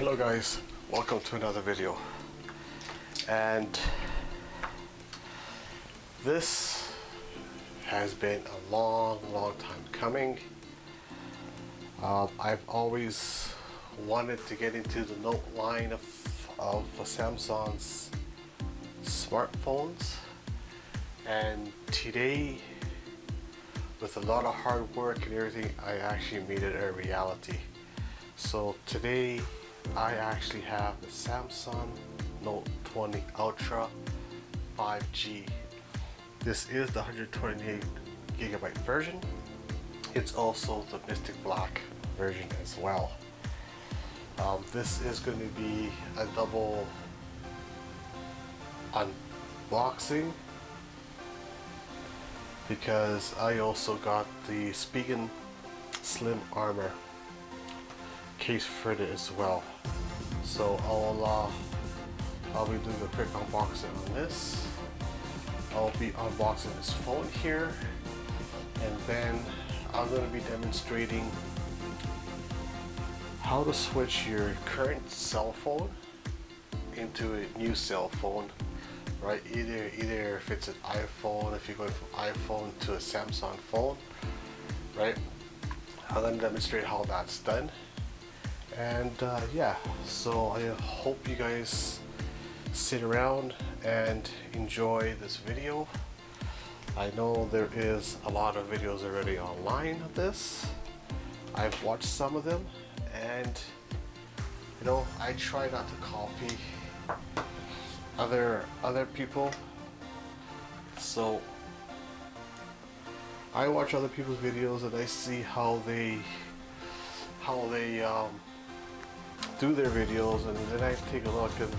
Hello guys, welcome to another video. And this has been a long time coming. I've always wanted to get into the Note line of Samsung's smartphones, and today, with a lot of hard work and everything, I actually made it a reality. So today I actually have the Samsung Note 20 Ultra 5G. This is the 128GB version. It's also the Mystic Black version as well. This is going to be a double unboxing because I also got the Spigen Slim Armor case for it as well. So I'll be doing a quick unboxing on this. I'll be unboxing this phone here, and then I'm going to be demonstrating how to switch your current cell phone into a new cell phone, right? Either if it's an iPhone, if you're going from iPhone to a Samsung phone, right? I'm going to demonstrate how that's done. And yeah, so I hope you guys sit around and enjoy this video. I know there is a lot of videos already online of this. I've watched some of them, and you know, I try not to copy other people. So I watch other people's videos and I see how they do their videos, and then I take a look and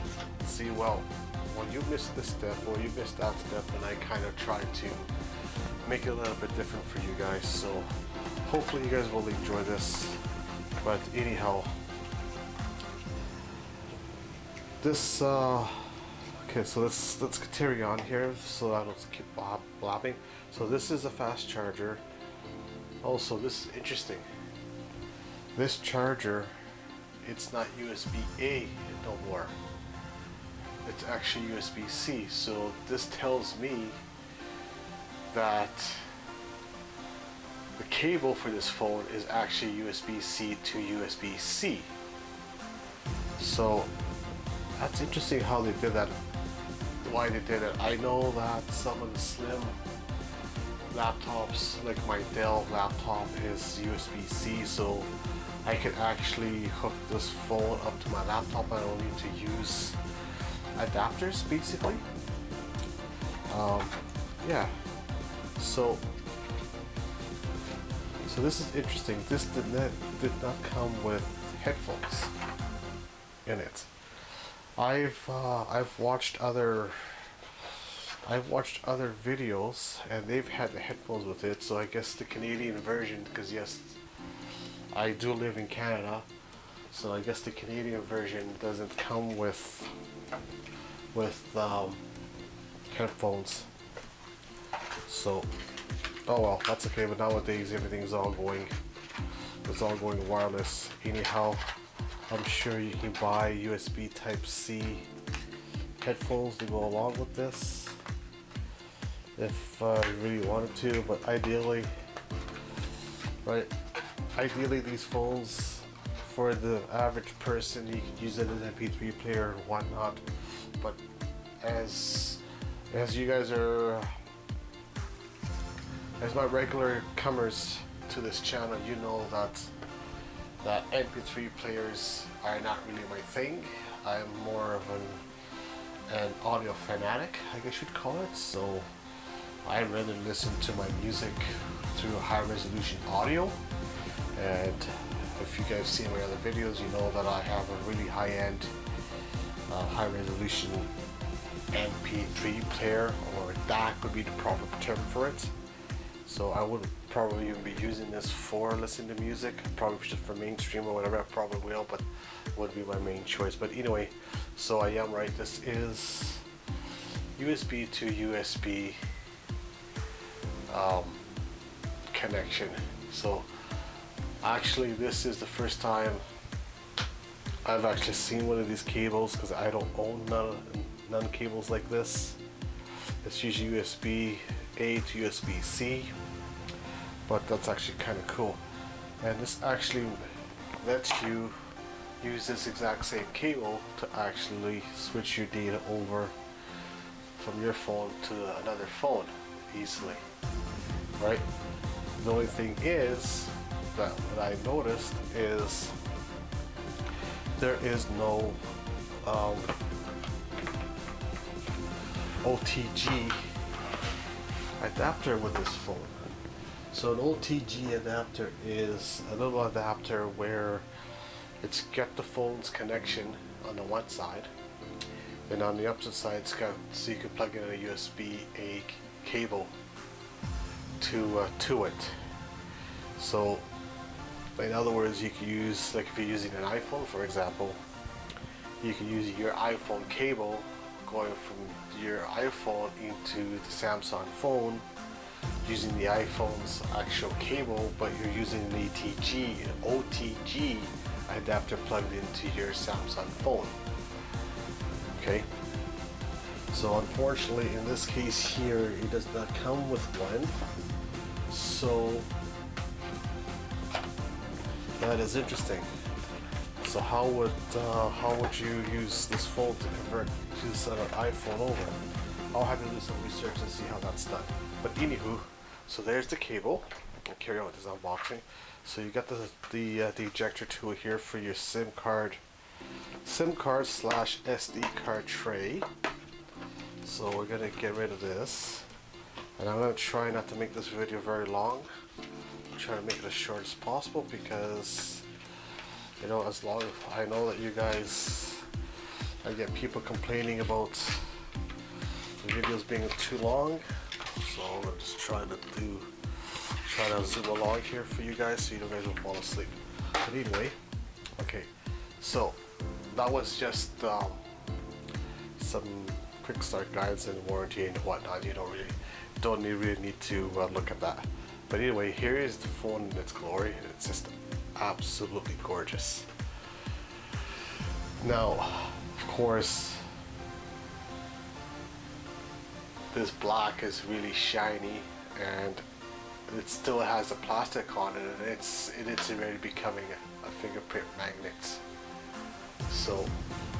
see, well, when you missed this step or you missed that step, and I kind of try to make it a little bit different for you guys. So hopefully you guys will enjoy this. But anyhow, this okay, so let's carry on here so I don't keep blabbing. So this is a fast charger. Also, this is interesting. This charger, it's not USB-A no more. It's actually USB-C. So this tells me that the cable for this phone is actually USB-C to USB-C. So that's interesting how they did that, why they did it. I know that some of the slim laptops, like my Dell laptop, is USB-C, so I can actually hook this phone up to my laptop. I don't need to use adapters, basically. Yeah, so this is interesting. This did not come with headphones in it. I've watched other videos and they've had the headphones with it. So I guess the Canadian version, because yes, I do live in Canada, so I guess the Canadian version doesn't come with headphones. So oh well, that's okay. But nowadays everything's all going wireless anyhow. I'm sure you can buy USB Type-C headphones to go along with this if you really wanted to, but ideally these phones, for the average person, you can use it as an MP3 player and whatnot. But as you guys are, as my regular comers to this channel, you know that MP3 players are not really my thing. I'm more of an audio fanatic, I guess you'd call it. So I rather listen to my music through high resolution audio. And if you guys see my other videos, you know that I have a really high-end, high-resolution MP3 player, or DAC would be the proper term for it. So I wouldn't probably even be using this for listening to music, probably just for mainstream or whatever. I probably will, but would be my main choice. But anyway, so I am right. This is USB to USB connection. So actually this is the first time I've actually seen one of these cables because I don't own none cables like this. It's usually USB A to USB C, but that's actually kind of cool. And this actually lets you use this exact same cable to actually switch your data over from your phone to another phone easily, right? The only thing is that what I noticed is there is no Otg adapter with this phone. So an Otg adapter is a little adapter where it's got the phone's connection on the one side, and on the opposite side it's got, so you can plug in a USB-A cable to it. So in other words, you can use, like if you're using an iPhone for example, you can use your iPhone cable going from your iPhone into the Samsung phone using the iPhone's actual cable, but you're using an Otg adapter plugged into your Samsung phone. Okay, so unfortunately in this case here it does not come with one, so that is interesting. So how would you use this phone to convert to this other iPhone over? I'll have to do some research and see how that's done. But anywho, so there's the cable. I'll carry on with this unboxing. So you got the ejector tool here for your SIM card slash SD card tray. So we're gonna get rid of this, and I'm gonna try not to make this video very long. I'm trying to make it as short as possible because, you know, as long as I know that you guys, I get people complaining about the videos being too long, so I'm just trying to zoom along here for you guys so you guys don't fall asleep. But anyway, okay, so that was just some quick start guides and warranty and whatnot. You don't really need to look at that. But anyway, here is the phone in its glory. It's just absolutely gorgeous. Now, of course, this black is really shiny and it still has the plastic on it, and it's already becoming a fingerprint magnet. So,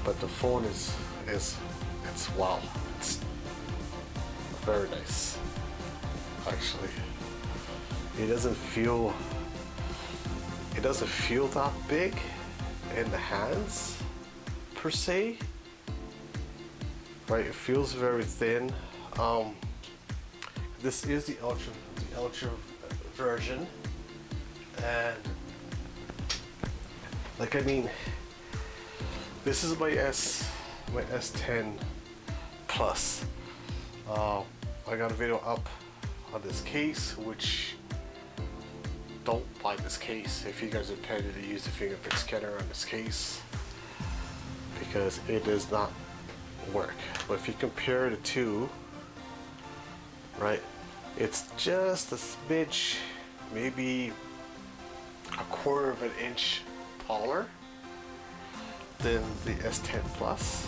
but the phone is wow, it's very nice. Actually, it doesn't feel that big in the hands per se, right? It feels very thin. This is the ultra version, and like, I mean, this is my S10 Plus. I got a video up on this case, which don't buy this case if you guys are intending to use the fingerprint scanner on this case, because it does not work. But if you compare the two, right, it's just a smidge, maybe a quarter of an inch taller than the S10 Plus,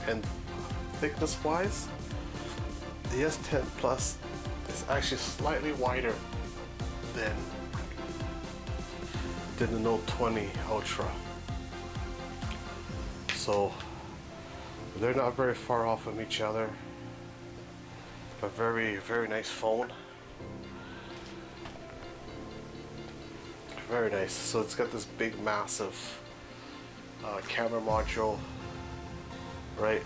and thickness wise the S10 Plus is actually slightly wider than the Note20 Ultra. So they're not very far off from each other. A very nice phone. Very nice. So it's got this big massive camera module, right?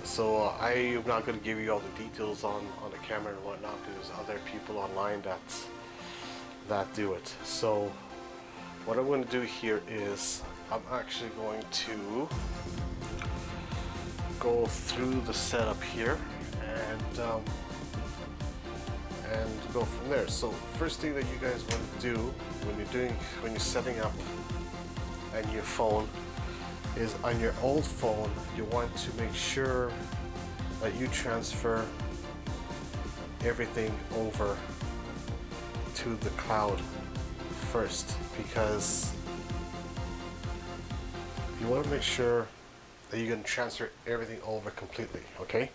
So I am not going to give you all the details on the camera and whatnot, because there's other people online that do it. So what I'm going to do here is I'm actually going to go through the setup here and go from there. So first thing that you guys want to do when you're setting up a new phone is, on your old phone you want to make sure that you transfer everything over to the cloud first, because you want to make sure that you can transfer everything over completely, okay?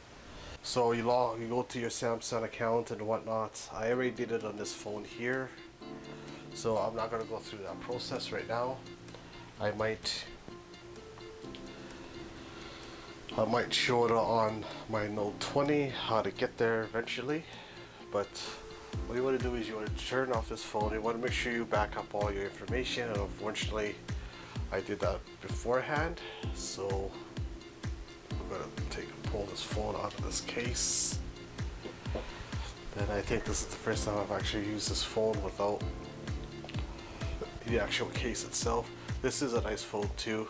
So you go to your Samsung account and whatnot. I already did it on this phone here, so I'm not going to go through that process right now. I might show it on my Note20 how to get there eventually, but what you want to do is you want to turn off this phone. You want to make sure you back up all your information, and unfortunately I did that beforehand, so I'm going to pull this phone out of this case. And I think this is the first time I've actually used this phone without the actual case itself. This is a nice phone too.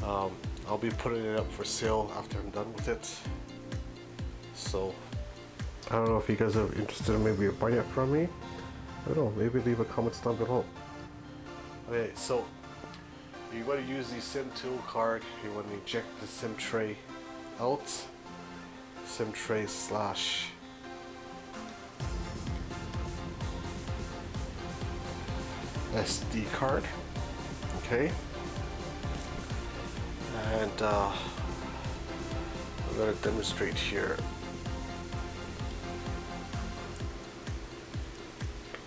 I'll be putting it up for sale after I'm done with it. So I don't know if you guys are interested in maybe buying it from me. I don't know, maybe leave a comment down below. Okay, so you want to use the SIM tool card. You want to eject the SIM tray out. SIM tray slash SD card. Okay. And I'm going to demonstrate here.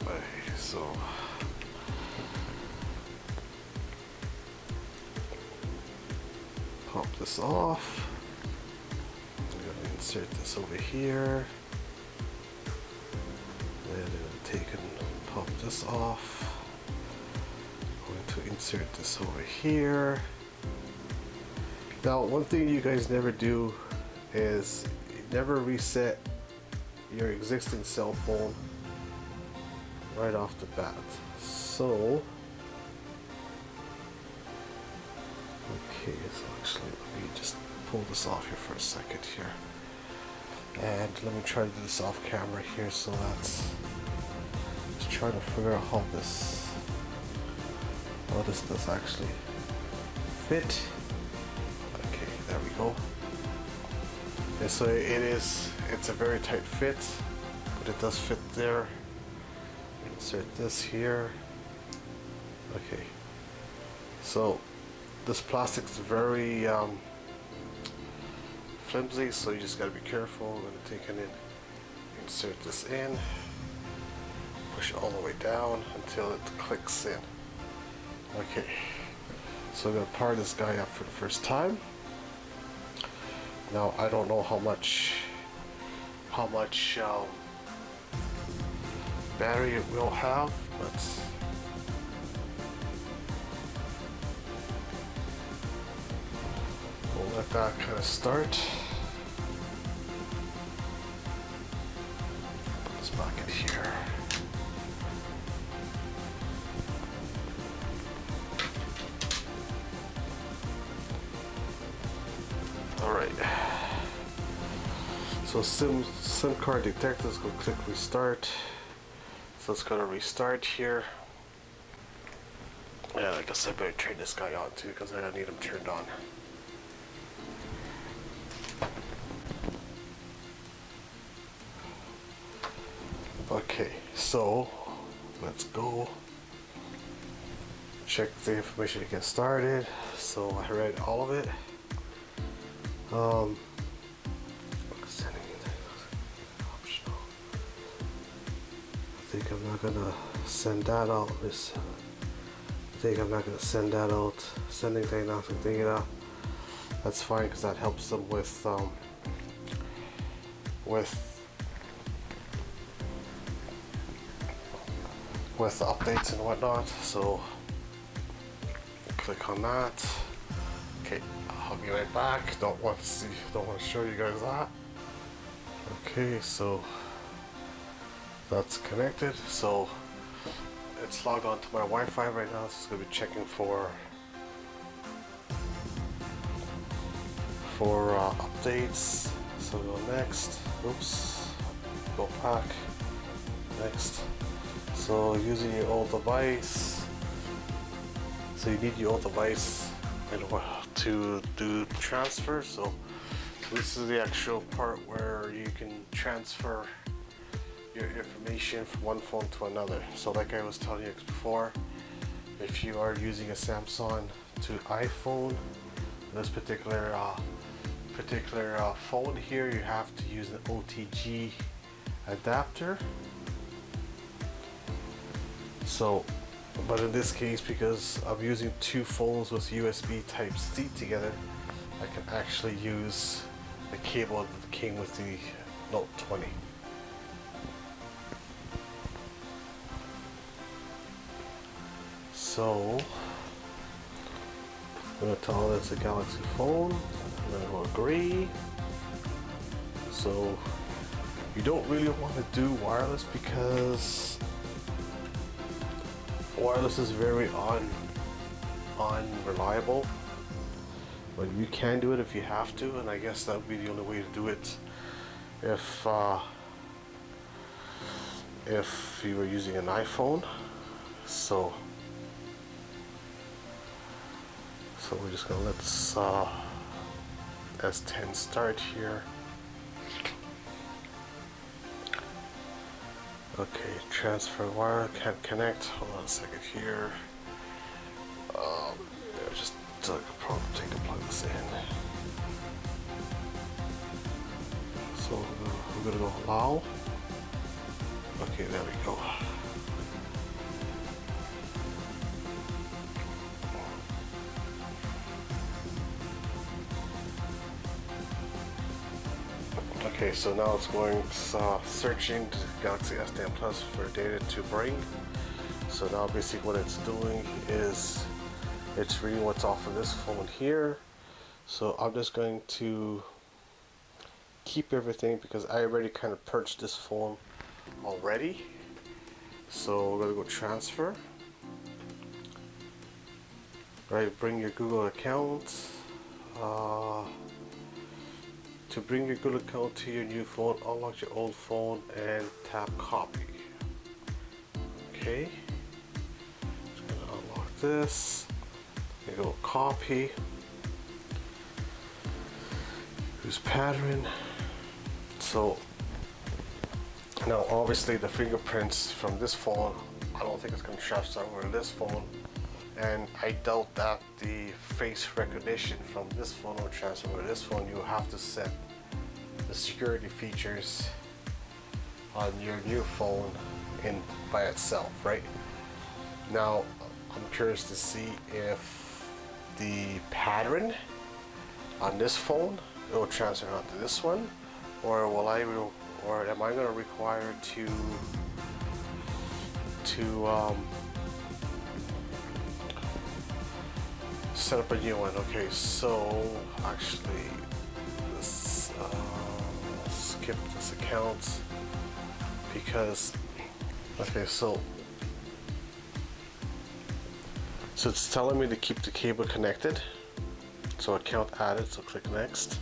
Okay, so pop this off. I'm going to insert this over here. And I'm going to pop this off. I'm going to insert this over here. Now, one thing you guys never do is never reset your existing cell phone right off the bat. So, okay, so actually let me just pull this off here for a second here. And let me try to do this off camera here, so that's just trying to figure out how this does actually fit. There we go. And so it's a very tight fit, but it does fit there. Insert this here. Okay. So this plastic is very flimsy, so you just gotta be careful. I'm gonna take it in, insert this in, push it all the way down until it clicks in. Okay. So I'm gonna power this guy up for the first time. Now I don't know how much battery it will have, but we'll let that kind of start. Put this back in here. Alright, so SIM card detector is going to click restart. So it's going to restart here. Yeah, I guess I better turn this guy on too, because I need him turned on. Okay, so let's go check the information to get started. So I read all of it. Sending optional. I think I'm not gonna send that out. I think I'm not gonna send that out. Sending diagnostic data. That's fine, because that helps them with updates and whatnot. So click on that. Okay. I'll be right back. Don't want to show you guys that. Okay, so that's connected. So it's logged on to my Wi-Fi right now. So it's gonna be checking for updates. So go next. Oops. Go back. Next. So using your old device. So you need your old device to do transfer. So this is the actual part where you can transfer your information from one phone to another. So like I was telling you before, if you are using a Samsung to iPhone. This particular phone here, you have to use an Otg adapter. So, but in this case, because I'm using two phones with USB Type-C together, I can actually use the cable that came with the Note 20. So, I'm going to tell it it's a Galaxy phone. I'm going to go agree. So, you don't really want to do wireless because wireless is very unreliable. But you can do it if you have to, and I guess that would be the only way to do it if you were using an iPhone. So we're just gonna let this S10 start here. Okay, transfer wire, can't connect. Hold on a second here. Yeah, just probably take the plugs in. So we're gonna go allow. Okay, there we go. Okay, so now it's going searching the Galaxy S10 Plus for data to bring. So now basically what it's doing is it's reading what's off of this phone here. So I'm just going to keep everything because I already kind of purged this phone already. So we're gonna go transfer. Right, bring your Google account. To bring your Google account to your new phone, unlock your old phone and tap copy. Okay, just gonna unlock this. You go copy. Use pattern. So now obviously the fingerprints from this phone, I don't think it's gonna transfer over to this phone. And I doubt that the face recognition from this phone will transfer over to this phone. You have to set the security features on your new phone in by itself, right? Now, I'm curious to see if the pattern on this phone will transfer onto this one, or am I going to require to set up a new one. Okay, so actually this skip this account because so it's telling me to keep the cable connected. So account added, so click next.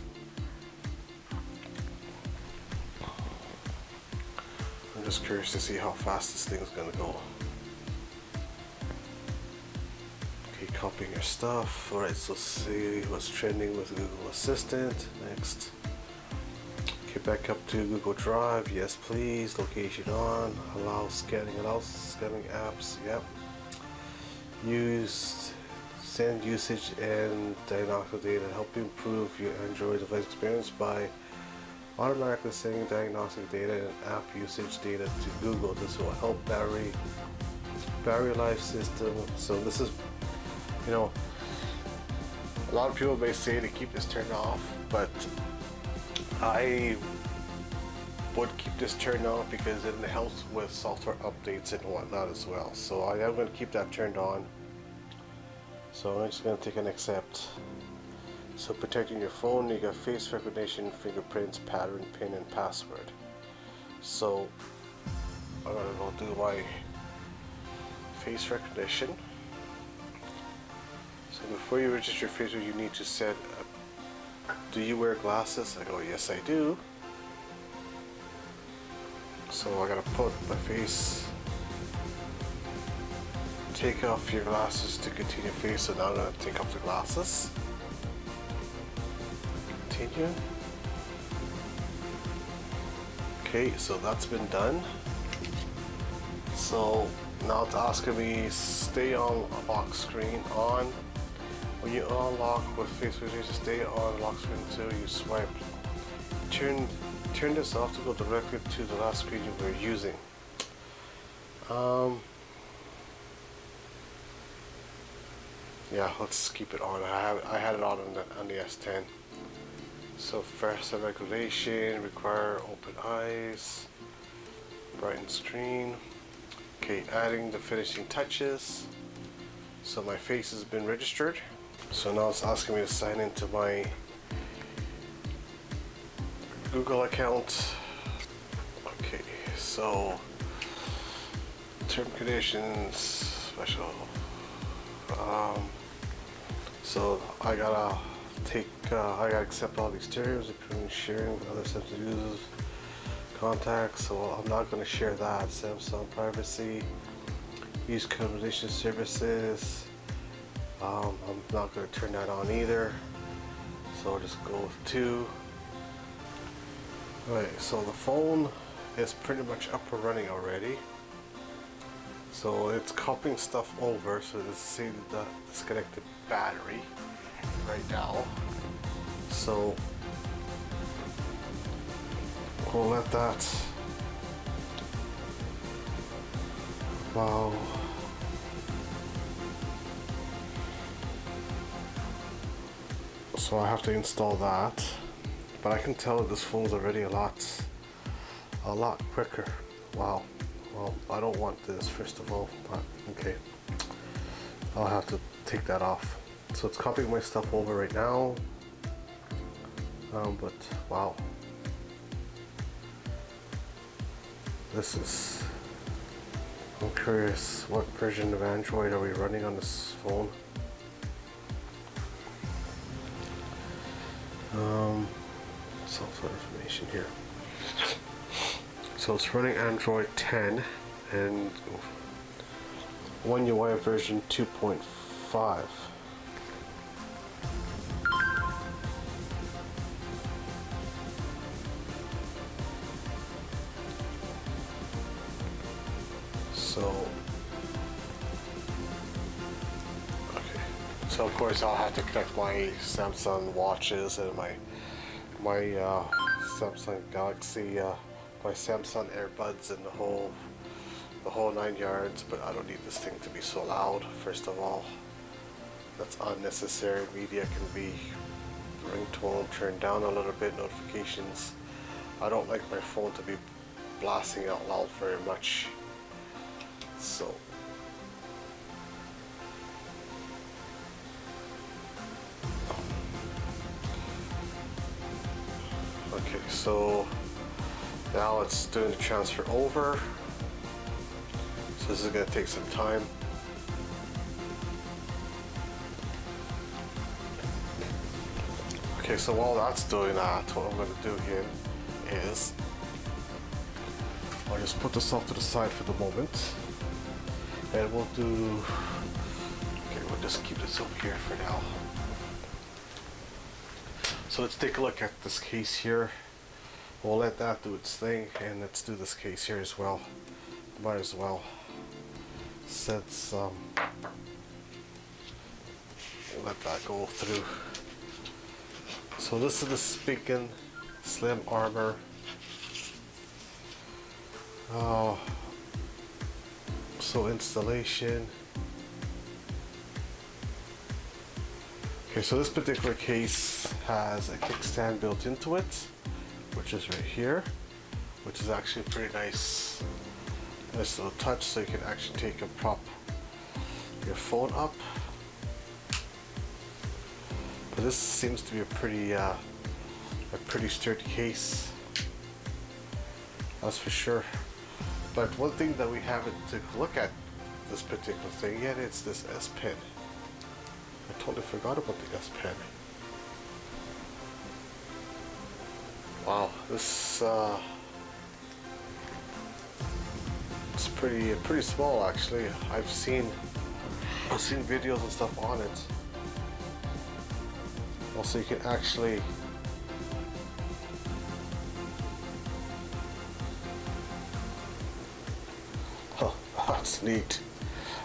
I'm just curious to see how fast this thing is going to go. Okay, copying your stuff. Alright, so see what's trending with Google Assistant. Next. Okay, back up to Google Drive. Yes, please. Location on. Allow scanning apps. Yep. Send usage and diagnostic data. Help you improve your Android device experience by automatically sending diagnostic data and app usage data to Google. This will help battery life system. So this is, you know, a lot of people may say to keep this turned off, but I would keep this turned off because it helps with software updates and whatnot as well. So I am going to keep that turned on. So I'm just going to take an accept. So protecting your phone, you got face recognition, fingerprints, pattern, PIN, and password. So I'm going to go do my face recognition. So before you register your face, you need to set, do you wear glasses? I go, yes I do. So I gotta put my face, take off your glasses to continue face. So now I'm gonna take off the glasses. Continue. Okay, so that's been done. So now it's asking me stay on lock screen on. When you unlock with face recognition, stay on lock screen until you swipe. Turn this off to go directly to the last screen you were using. Yeah, let's keep it on. I had it on the S10. So faster regulation, require open eyes, brighten screen. Okay, adding the finishing touches. So my face has been registered. So now it's asking me to sign into my Google account. Okay, so term conditions, special. So I gotta accept all these terms, including sharing with other sensitive users, contacts. So I'm not going to share that. Samsung privacy, use combination services. I'm not going to turn that on either. So I'll just go with 2. Alright, so the phone is pretty much up and running already. So it's copying stuff over, so let's see the disconnected battery right now. So we'll let that, wow. So I have to install that, but I can tell this phone's already a lot quicker. Wow. Well, I don't want this first of all, but okay. I'll have to take that off. So it's copying my stuff over right now. But wow. I'm curious, what version of Android are we running on this phone? Some sort of information here. So it's running Android 10 and One UI version 2.5. So of course I'll have to connect my Samsung watches and my Samsung Galaxy, my Samsung earbuds, and the whole 9 yards. But I don't need this thing to be so loud. First of all, that's unnecessary. Media can be ringtone turned down a little bit. Notifications. I don't like my phone to be blasting out loud very much. So. Okay, so now it's doing the transfer over. So this is going to take some time. Okay, so while that's doing that, what I'm going to do here is I'll just put this off to the side for the moment, and we'll just keep this over here for now. So let's take a look at this case here. We'll let that do its thing, and let's do this case here as well. Might as well, since let that go through. So this is the Spigen Slim Armor. So installation. Okay, so this particular case has a kickstand built into it, which is right here, which is actually a pretty nice little touch, so you can actually take and prop your phone up. But this seems to be a pretty sturdy case, that's for sure. But one thing that we haven't took a look at this particular thing yet, it's this S Pen. I totally forgot about the S Pen. Wow, this it's pretty small actually. I've seen videos and stuff on it. Also, you can actually that's neat.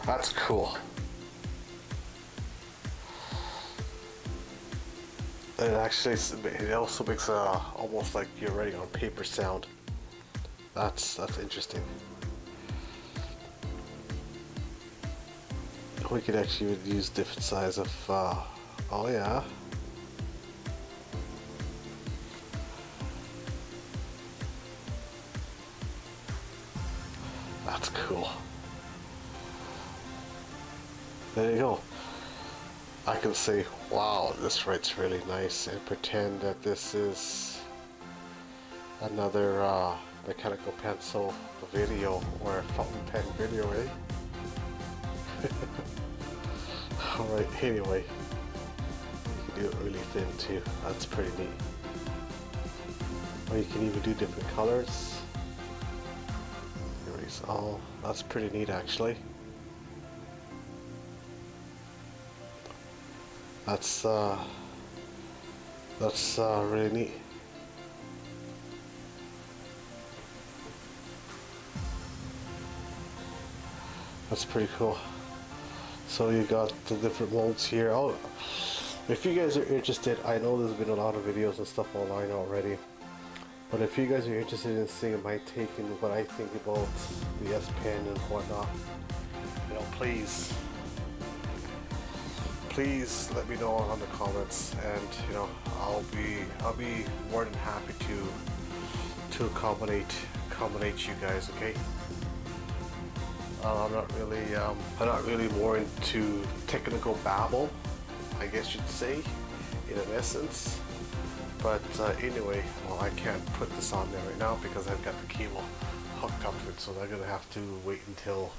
That's cool. It actually, it also makes a almost like you're writing on paper sound. That's interesting. We could actually use different size of. Oh yeah. That's cool. There you go. I can say, wow, this writes really nice, and pretend that this is another mechanical pencil video or fountain pen video, eh? Alright, anyway, you can do it really thin too. That's pretty neat. Or you can even do different colors. Anyways, oh, that's pretty neat actually. That's really neat. That's pretty cool. So you got the different molds here. Oh, if you guys are interested, I know there's been a lot of videos and stuff online already, but if you guys are interested in seeing my take and what I think about the S Pen and whatnot, you know, please let me know on the comments, and you know, I'll be more than happy to accommodate you guys. Okay. I'm not really more into technical babble, I guess you'd say, in an essence. But anyway, well, I can't put this on there right now because I've got the cable hooked up to it, so I'm gonna have to wait until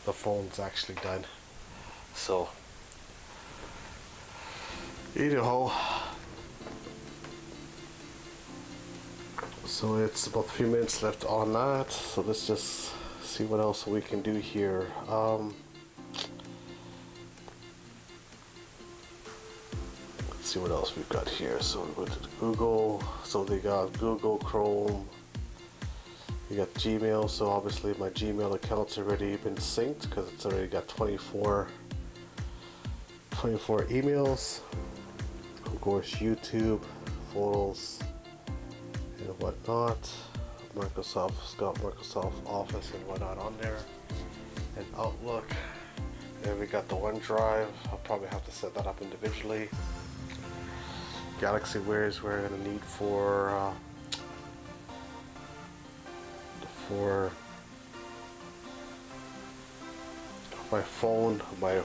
the phone's actually done. So, anyhow, so it's about 3 minutes left on that. So let's just see what else we can do here. Let's see what else we've got here. So we go to the Google. So they got Google Chrome. We got Gmail. So obviously my Gmail account's already been synced because it's already got 24 emails. Of course, YouTube, photos, and whatnot. Microsoft's got Microsoft Office and whatnot on there, and Outlook. Then we got the OneDrive. I'll probably have to set that up individually. Galaxy wares we're gonna need for my phone, my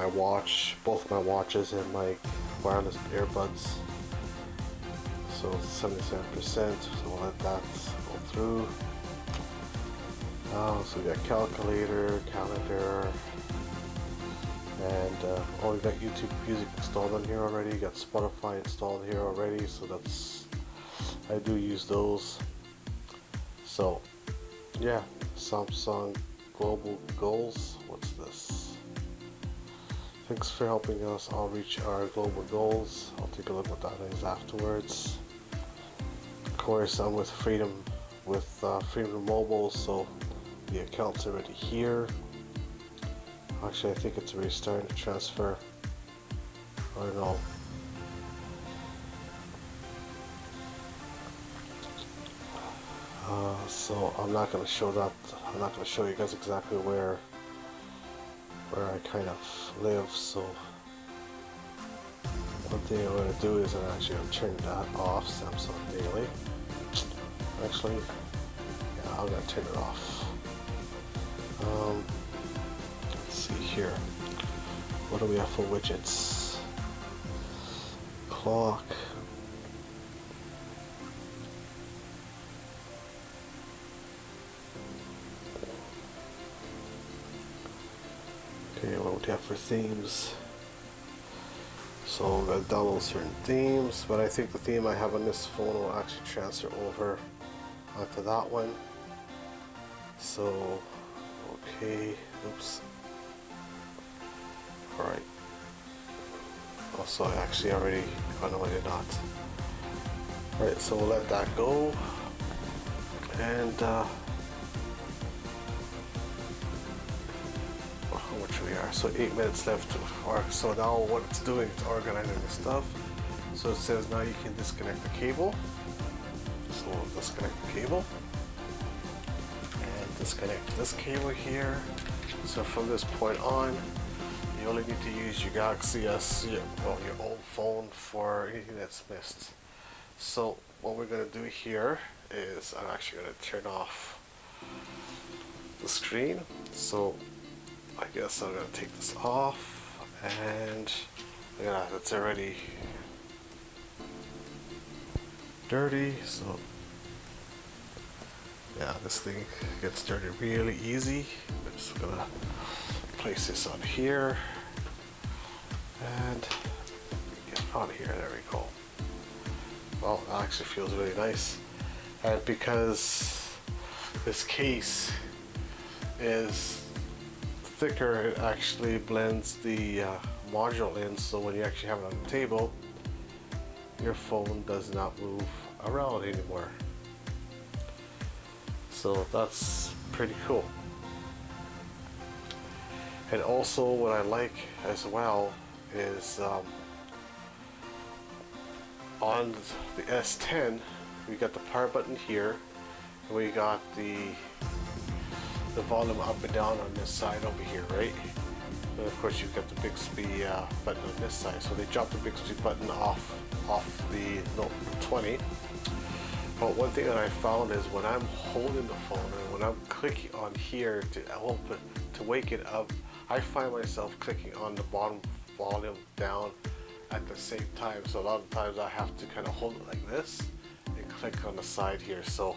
watch, both my watches and my wireless earbuds. So it's 77%. So we'll let that go through. So we got calculator, calendar, and oh, we got YouTube Music installed on here already. Got Spotify installed here already. So that's, I do use those. So yeah, Samsung Global Goals. What's this? Thanks for helping us all reach our global goals. I'll take a look what that is afterwards. Of course, I'm with Freedom Mobile, so the account's already here. Actually, I think it's already starting to transfer. I don't know. So I'm not going to show that. I'm not going to show you guys exactly where I kind of live. So one thing I'm going to do is I'm actually going to turn that off. Samsung Daily. Actually, yeah, I'm going to turn it off. Let's see here. What do we have for widgets? Clock. Okay, what would we have for themes? So I'm going to download certain themes, but I think the theme I have on this phone will actually transfer over onto that one. So, okay, oops. Alright. Also, I actually already, oh no, I did not. Alright, so we'll let that go. And, how much we are? So 8 minutes left to work. So now what it's doing, it's organizing the stuff. So it says now you can disconnect the cable. So we'll disconnect the cable and disconnect this cable here. So from this point on, you only need to use your Galaxy S or your old phone for anything that's missed. So what we're going to do here is I'm actually going to turn off the screen. So I guess I'm going to take this off, and yeah, it's already dirty. So yeah, this thing gets dirty really easy. I'm just going to place this on here and get it on here. There we go. Well, it actually feels really nice, and because this case is thicker, it actually blends the module in, so when you actually have it on the table, your phone does not move around anymore. So that's pretty cool. And also what I like as well is on the S10 we got the power button here, and we got the volume up and down on this side over here, right? And of course you've got the Bixby button on this side. So they dropped the Bixby button off the Note20. But one thing that I found is when I'm holding the phone and when I'm clicking on here to open, to wake it up, I find myself clicking on the bottom volume down at the same time. So a lot of times I have to kind of hold it like this and click on the side here. So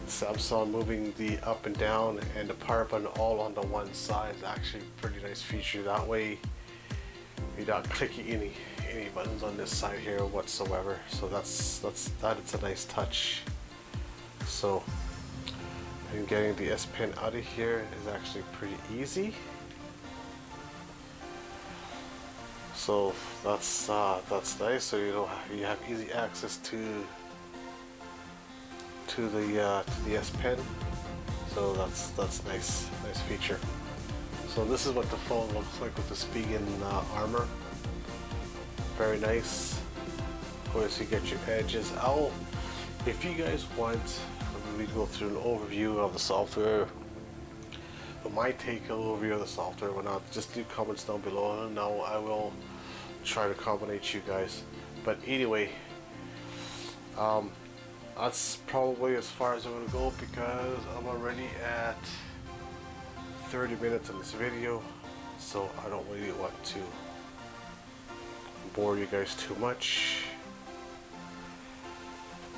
Samsung moving the up and down and the power button all on the one side is actually a pretty nice feature. That way you're not clicking any buttons on this side here whatsoever. So that is a nice touch. So and getting the S Pen out of here is actually pretty easy. So that's nice. So you have easy access to the S Pen. So that's nice feature. So this is what the phone looks like with the Spigen armor. Very nice. Of course, you get your edges out. If you guys want, we go through an overview of the software. My take overview of the software, or not, just leave comments down below, and now I will try to accommodate you guys. But anyway, that's probably as far as I'm going to go, because I'm already at 30 minutes in this video, so I don't really want to bore you guys too much.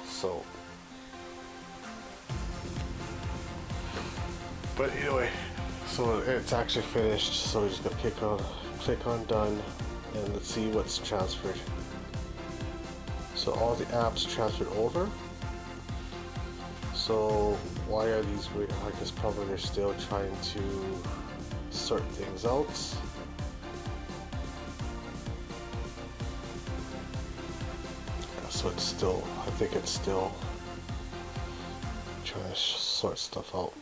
So but anyway, so it's actually finished, so we're just gonna click on done, and let's see what's transferred. So all the apps transferred over. So why are these weird? I guess probably they're still trying to sort things out. Yeah, so it's still, I think it's still trying to sort stuff out.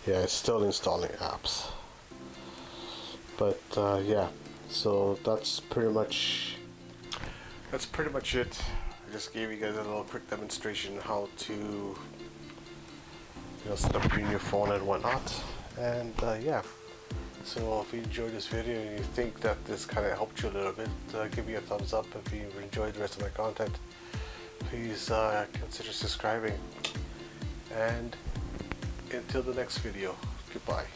Yeah, it's still installing apps. But yeah, so that's pretty much it. I just gave you guys a little quick demonstration how to set up your new phone and whatnot. And yeah, so if you enjoyed this video and you think that this kind of helped you a little bit, give me a thumbs up. If you enjoyed the rest of my content, please consider subscribing. And until the next video, goodbye.